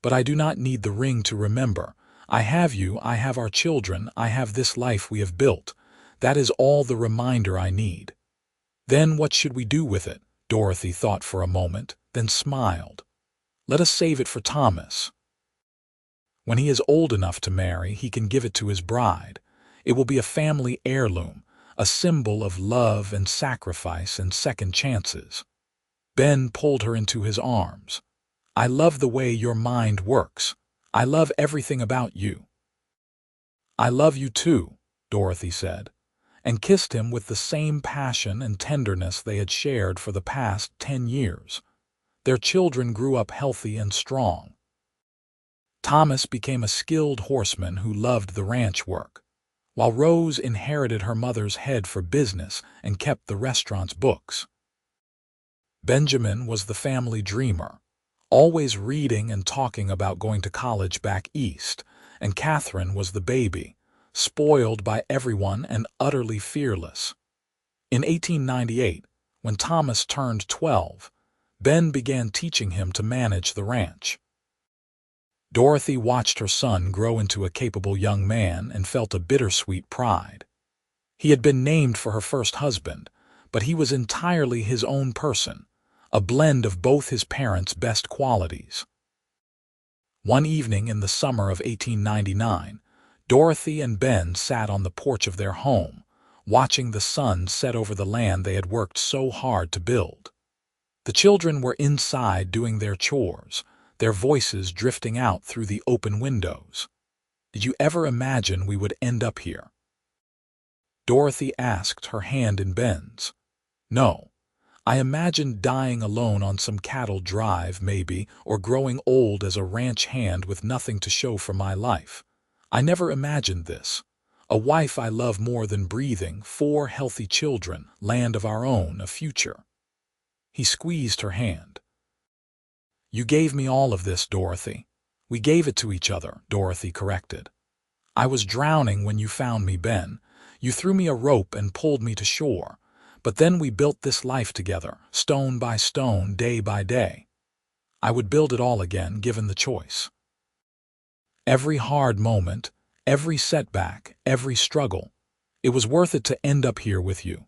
But I do not need the ring to remember. I have you, I have our children, I have this life we have built. That is all the reminder I need." "Then what should we do with it?" Dorothy thought for a moment, then smiled. "Let us save it for Thomas. When he is old enough to marry, he can give it to his bride. It will be a family heirloom, a symbol of love and sacrifice and second chances." Ben pulled her into his arms. "I love the way your mind works. I love everything about you." "I love you too," Dorothy said, and kissed him with the same passion and tenderness they had shared for the past 10 years. Their children grew up healthy and strong. Thomas became a skilled horseman who loved the ranch work, while Rose inherited her mother's head for business and kept the restaurant's books. Benjamin was the family dreamer, always reading and talking about going to college back east, and Catherine was the baby, spoiled by everyone and utterly fearless. In 1898, when Thomas turned 12, Ben began teaching him to manage the ranch. Dorothy watched her son grow into a capable young man and felt a bittersweet pride. He had been named for her first husband, but he was entirely his own person, a blend of both his parents' best qualities. One evening in the summer of 1899, Dorothy and Ben sat on the porch of their home, watching the sun set over the land they had worked so hard to build. The children were inside doing their chores, their voices drifting out through the open windows. "Did you ever imagine we would end up here?" Dorothy asked, her hand in Ben's. "No. I imagined dying alone on some cattle drive, maybe, or growing old as a ranch hand with nothing to show for my life. I never imagined this. A wife I love more than breathing, 4 healthy children, land of our own, a future." He squeezed her hand. "You gave me all of this, Dorothy." "We gave it to each other," Dorothy corrected. "I was drowning when you found me, Ben. You threw me a rope and pulled me to shore. But then we built this life together, stone by stone, day by day. I would build it all again, given the choice. Every hard moment, every setback, every struggle, it was worth it to end up here with you."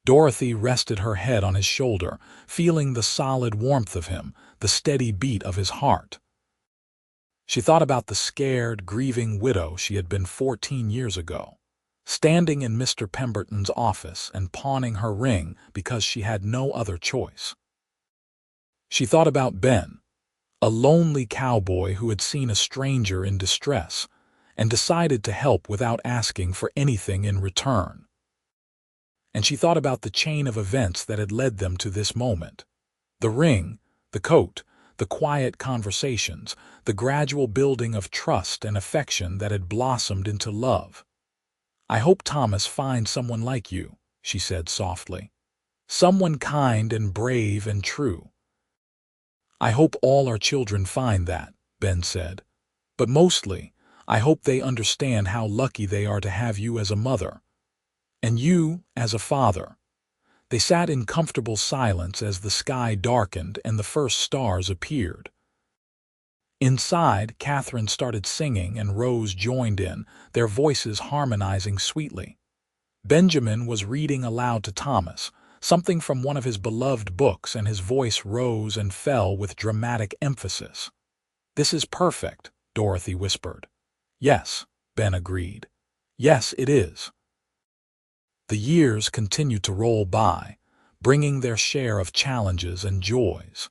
Dorothy rested her head on his shoulder, feeling the solid warmth of him, the steady beat of his heart. She thought about the scared, grieving widow she had been 14 years ago, standing in Mr. Pemberton's office and pawning her ring because she had no other choice. She thought about Ben, a lonely cowboy who had seen a stranger in distress and decided to help without asking for anything in return. And she thought about the chain of events that had led them to this moment. The ring, the coat, the quiet conversations, the gradual building of trust and affection that had blossomed into love. "I hope Thomas finds someone like you," she said softly. "Someone kind and brave and true." "I hope all our children find that," Ben said. "But mostly, I hope they understand how lucky they are to have you as a mother. And you as a father." They sat in comfortable silence as the sky darkened and the first stars appeared. Inside, Catherine started singing and Rose joined in, their voices harmonizing sweetly. Benjamin was reading aloud to Thomas, something from one of his beloved books, and his voice rose and fell with dramatic emphasis. "This is perfect," Dorothy whispered. "Yes," Ben agreed. "Yes, it is." The years continued to roll by, bringing their share of challenges and joys.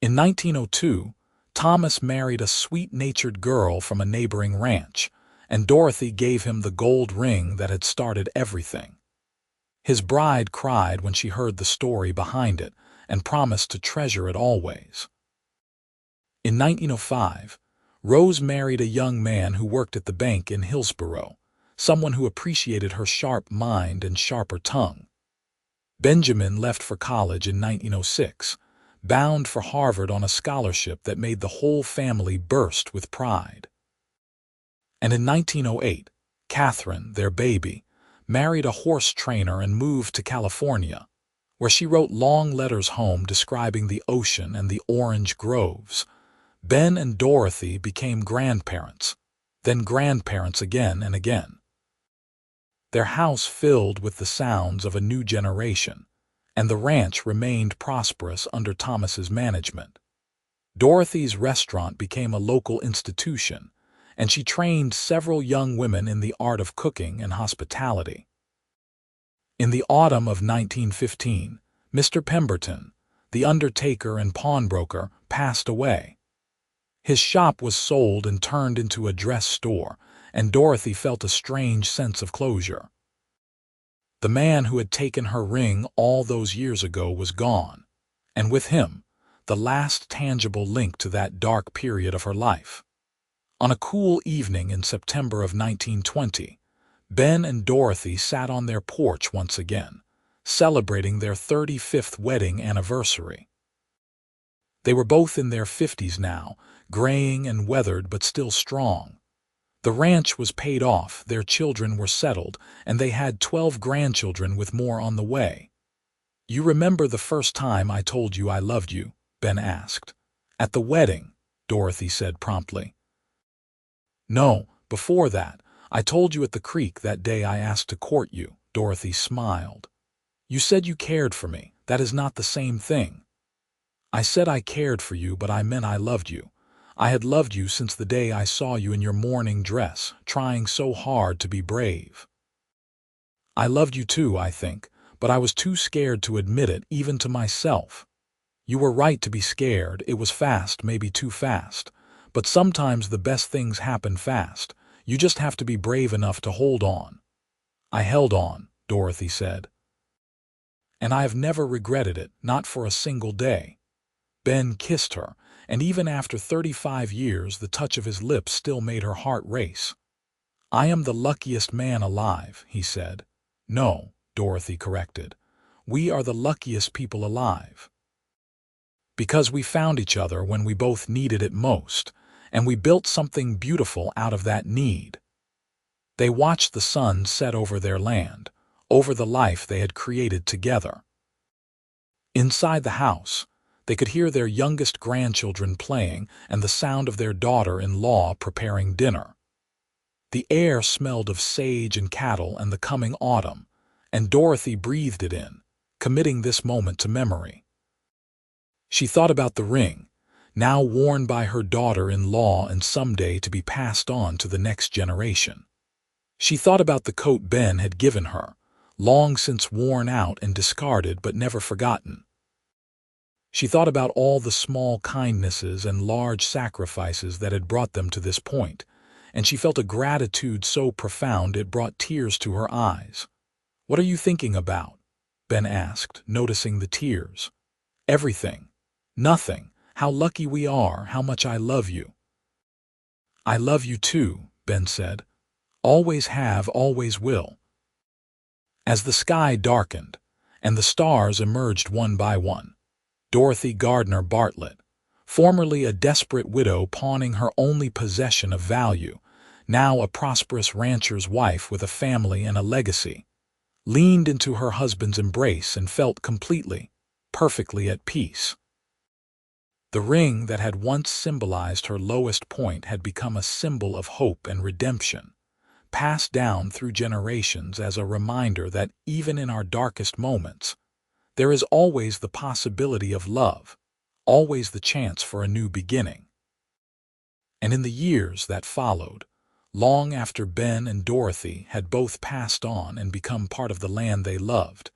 In 1902, Thomas married a sweet-natured girl from a neighboring ranch, and Dorothy gave him the gold ring that had started everything. His bride cried when she heard the story behind it and promised to treasure it always. In 1905, Rose married a young man who worked at the bank in Hillsborough, someone who appreciated her sharp mind and sharper tongue. Benjamin left for college in 1906, bound for Harvard on a scholarship that made the whole family burst with pride. And in 1908, Catherine, their baby, married a horse trainer and moved to California, where she wrote long letters home describing the ocean and the orange groves. Ben and Dorothy became grandparents, then grandparents again and again. Their house filled with the sounds of a new generation, and the ranch remained prosperous under Thomas's management. Dorothy's restaurant became a local institution, and she trained several young women in the art of cooking and hospitality. In the autumn of 1915, Mr. Pemberton, the undertaker and pawnbroker, passed away. His shop was sold and turned into a dress store, and Dorothy felt a strange sense of closure. The man who had taken her ring all those years ago was gone, and with him, the last tangible link to that dark period of her life. On a cool evening in September of 1920, Ben and Dorothy sat on their porch once again, celebrating their 35th wedding anniversary. They were both in their 50s now, graying and weathered but still strong. The ranch was paid off, their children were settled, and they had 12 grandchildren with more on the way. "You remember the first time I told you I loved you?" Ben asked. "At the wedding," Dorothy said promptly. "No, before that. I told you at the creek that day I asked to court you," Dorothy smiled. "You said you cared for me. That is not the same thing." "I said I cared for you, but I meant I loved you. I had loved you since the day I saw you in your mourning dress, trying so hard to be brave. I loved you too, I think, but I was too scared to admit it even to myself. You were right to be scared. It was fast, maybe too fast. But sometimes the best things happen fast. You just have to be brave enough to hold on." "I held on," Dorothy said. "And I have never regretted it, not for a single day." Ben kissed her, and even after 35 years the touch of his lips still made her heart race. "I am the luckiest man alive," he said. "No," Dorothy corrected. "We are the luckiest people alive. Because we found each other when we both needed it most, and we built something beautiful out of that need." They watched the sun set over their land, over the life they had created together. Inside the house, they could hear their youngest grandchildren playing and the sound of their daughter-in-law preparing dinner. The air smelled of sage and cattle and the coming autumn, and Dorothy breathed it in, committing this moment to memory. She thought about the ring, now worn by her daughter-in-law and someday to be passed on to the next generation. She thought about the coat Ben had given her, long since worn out and discarded but never forgotten. She thought about all the small kindnesses and large sacrifices that had brought them to this point, and she felt a gratitude so profound it brought tears to her eyes. "What are you thinking about?" Ben asked, noticing the tears. "Everything. Nothing. How lucky we are, how much I love you." "I love you too," Ben said. "Always have, always will." As the sky darkened, and the stars emerged one by one, Dorothy Gardner Bartlett, formerly a desperate widow pawning her only possession of value, now a prosperous rancher's wife with a family and a legacy, leaned into her husband's embrace and felt completely, perfectly at peace. The ring that had once symbolized her lowest point had become a symbol of hope and redemption, passed down through generations as a reminder that even in our darkest moments, there is always the possibility of love, always the chance for a new beginning. And in the years that followed, long after Ben and Dorothy had both passed on and become part of the land they loved,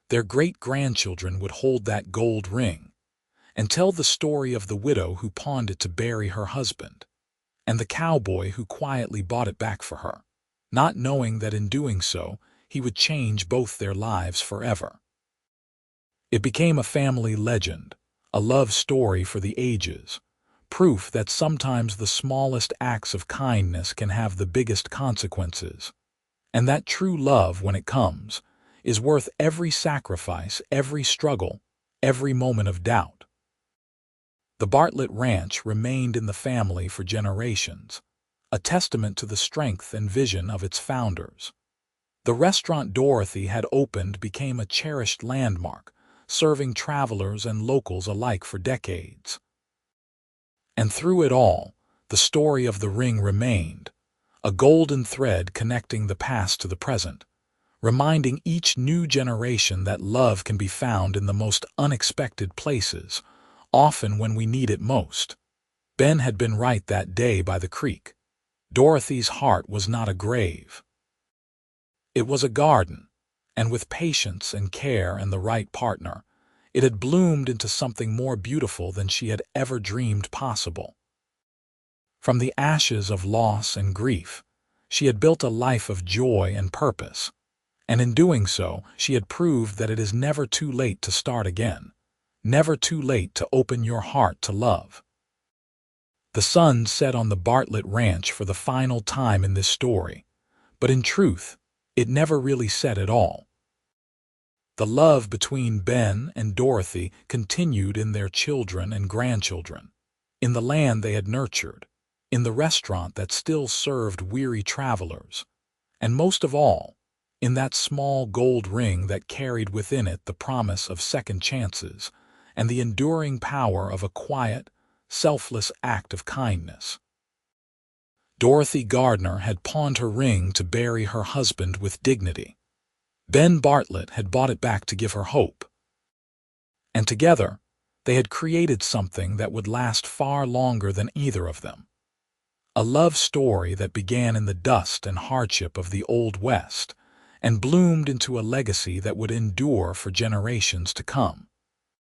their great-grandchildren would hold that gold ring and tell the story of the widow who pawned it to bury her husband, and the cowboy who quietly bought it back for her, not knowing that in doing so, he would change both their lives forever. It became a family legend, a love story for the ages, proof that sometimes the smallest acts of kindness can have the biggest consequences, and that true love, when it comes, is worth every sacrifice, every struggle, every moment of doubt. The Bartlett Ranch remained in the family for generations, a testament to the strength and vision of its founders. The restaurant Dorothy had opened became a cherished landmark, serving travelers and locals alike for decades. And through it all, the story of the ring remained, a golden thread connecting the past to the present, reminding each new generation that love can be found in the most unexpected places, often when we need it most. Ben had been right that day by the creek. Dorothy's heart was not a grave. It was a garden, and with patience and care and the right partner, it had bloomed into something more beautiful than she had ever dreamed possible. From the ashes of loss and grief, she had built a life of joy and purpose, and in doing so, she had proved that it is never too late to start again, never too late to open your heart to love. The sun set on the Bartlett Ranch for the final time in this story, but in truth, it never really set at all. The love between Ben and Dorothy continued in their children and grandchildren, in the land they had nurtured, in the restaurant that still served weary travelers, and most of all, in that small gold ring that carried within it the promise of second chances and the enduring power of a quiet, selfless act of kindness. Dorothy Gardner had pawned her ring to bury her husband with dignity. Ben Bartlett had bought it back to give her hope. And together, they had created something that would last far longer than either of them. A love story that began in the dust and hardship of the Old West and bloomed into a legacy that would endure for generations to come.